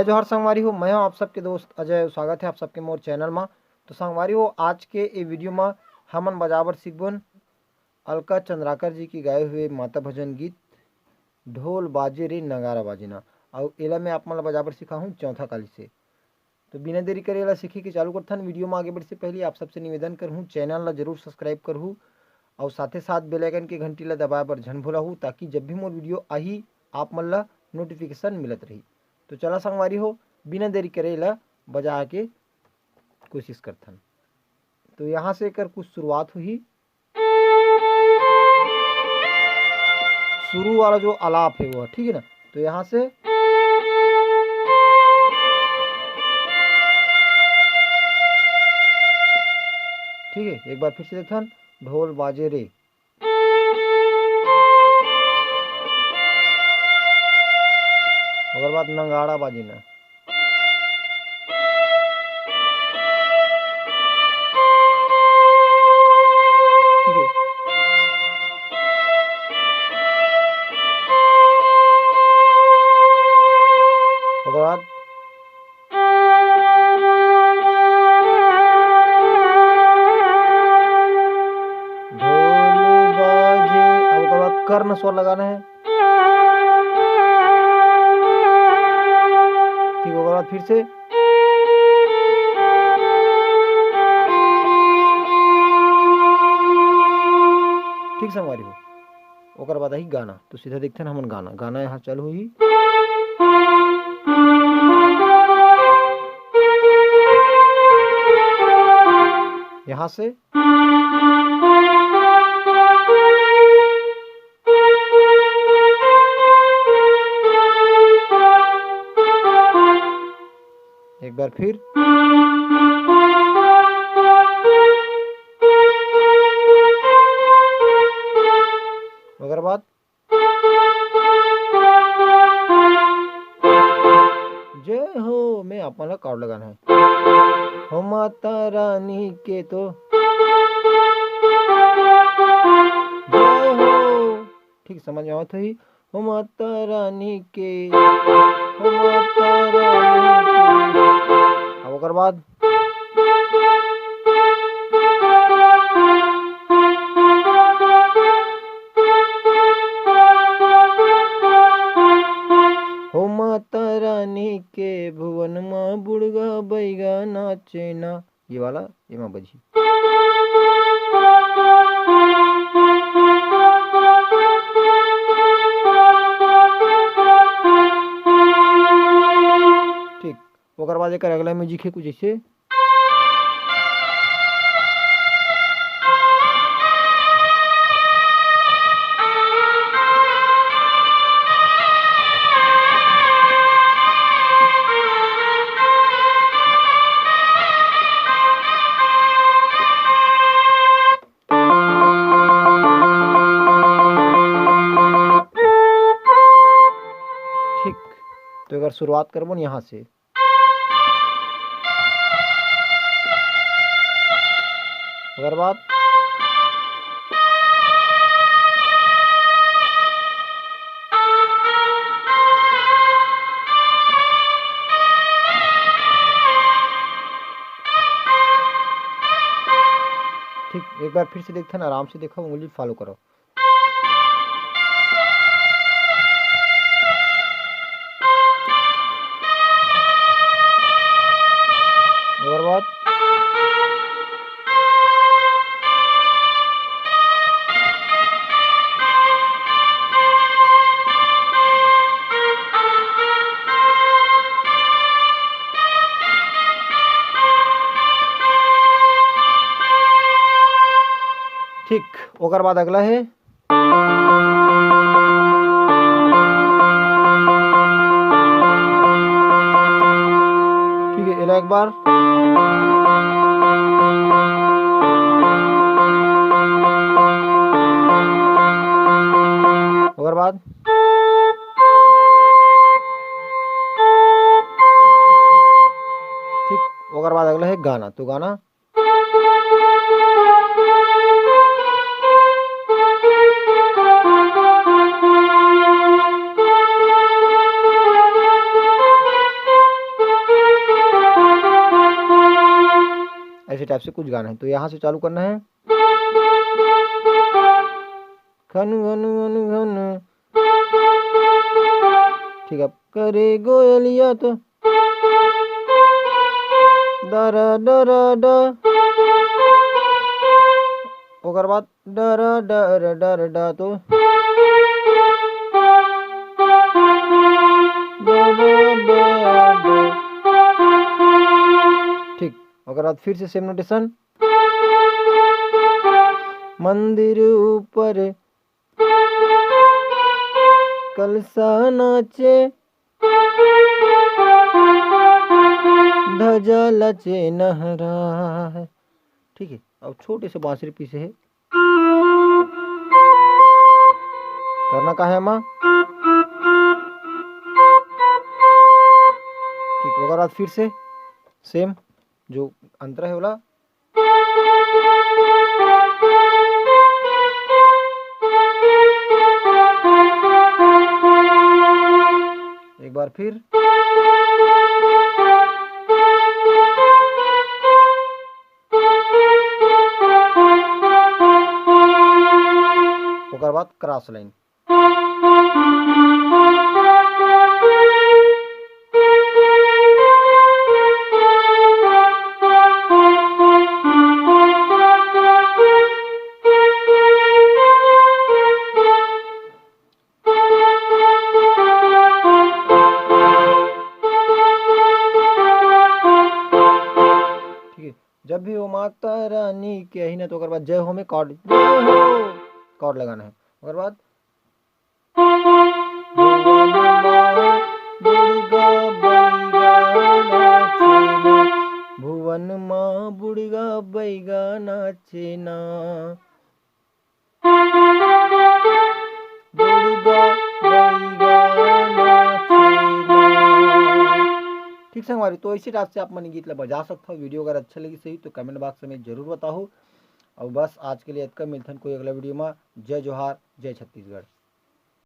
जय जोहार संगवारी हो, मैं हूं आप सबके दोस्त अजय। स्वागत है आप सबके मोर चैनल में। तो संगवारी हो, आज के ये वीडियो में हमन बजाबर सीखबन अलका चंद्राकर जी की गाए हुए माता भजन गीत ढोल बाजे रे नगारा बाजेना। और एला मैं आप मन बजाबर सिखा हूँ चौथा काली से। तो बिना देरी करे एला सीखे के चालू करथन। वीडियो में आगे बढ़े से पहले आप सबसे निवेदन करहूँ चैनल ला जरूर सब्सक्राइब करहूँ और साथ ही साथ बेल आइकन के घंटी ला दबाए बर झन भूलहूँ, ताकि जब भी मोर वीडियो आही आप मन ला नोटिफिकेशन मिलत रही। तो चला संगवारी हो, बिना देरी करे ला बजा के कोशिश करथन। तो यहाँ से कर कुछ शुरुआत हुई। शुरू वाला जो आलाप है वो, ठीक है ना। तो यहाँ से ठीक है, एक बार फिर से देखथन ढोल बाजे रे। अगर बात नगाड़ा बाजेना। ठीक है, अगर बात ढोल बाजे, अब अगर बात कर्ण स्वर लगाना है। ठीक, अगर बात फिर से ठीक संगवारी हो। ओकर बाद आई गाना। तो सीधा देखते हैं हमन गाना यहाँ चालू हुई। यहाँ से एक बार फिर अगर बात जय हो में आप मन कार्ड लगाना है। हो माता रानी के तो जय हो, ठीक समझ में आवत ही। हो माता रानी के, हो माता रानी के। अब ओकर बाद हो माता रानी के भुवन माँ बुड़गा बैगा नाचेना। ये वाला ये माँ बजी। ठीक, ओकर बाद एक अगला म्यूजिक है कुछ ऐसे। ठीक, तो अगर शुरुआत करबो यहाँ से। अगर बात ठीक, एक बार फिर से देखते हैं, आराम से देखो, उंगली फॉलो करो। और बात ठीक, ओकर बाद अगला है ठीक है, एला एक बार ओकर बाद ठीक, ओकर बाद अगला है गाना। तो गाना ऐसे टाइप से कुछ गाना है। तो यहाँ से चालू करना है। खन घन घन घन, ठीक है। करे गोयलिया तो डरा डरा डा, ओकर बाद डरा डर डर डा तो ठीक। ओकर बाद फिर से सेम नोटेशन। मंदिर ऊपर कलसा नाचे, ध्वजा लचे नहरा है, ठीक है। अब छोटे से बांसुरी पीछे है, करना का है माँ, ठीक। ओकर बाद फिर से सेम जो अंतर है बोला, एक बार फिर, ओकर बाद क्रॉस लाइन, जब भी हो माता रानी के ही ना, तो बाद जय हो में कॉर्ड, जय हो कॉर्ड लगाना है। ओकर बाद भुवन माँ बुढ़गा बैगा नाचे ना, ठीक है हमारी। तो इसी टाइप से आप मन गीत ला बजा सकते हो। वीडियो अगर अच्छा लगी सही तो कमेंट बॉक्स में जरूर बताओ। और बस आज के लिए इतना मिलथन कोई अगला वीडियो में। जय जोहार, जय छत्तीसगढ़।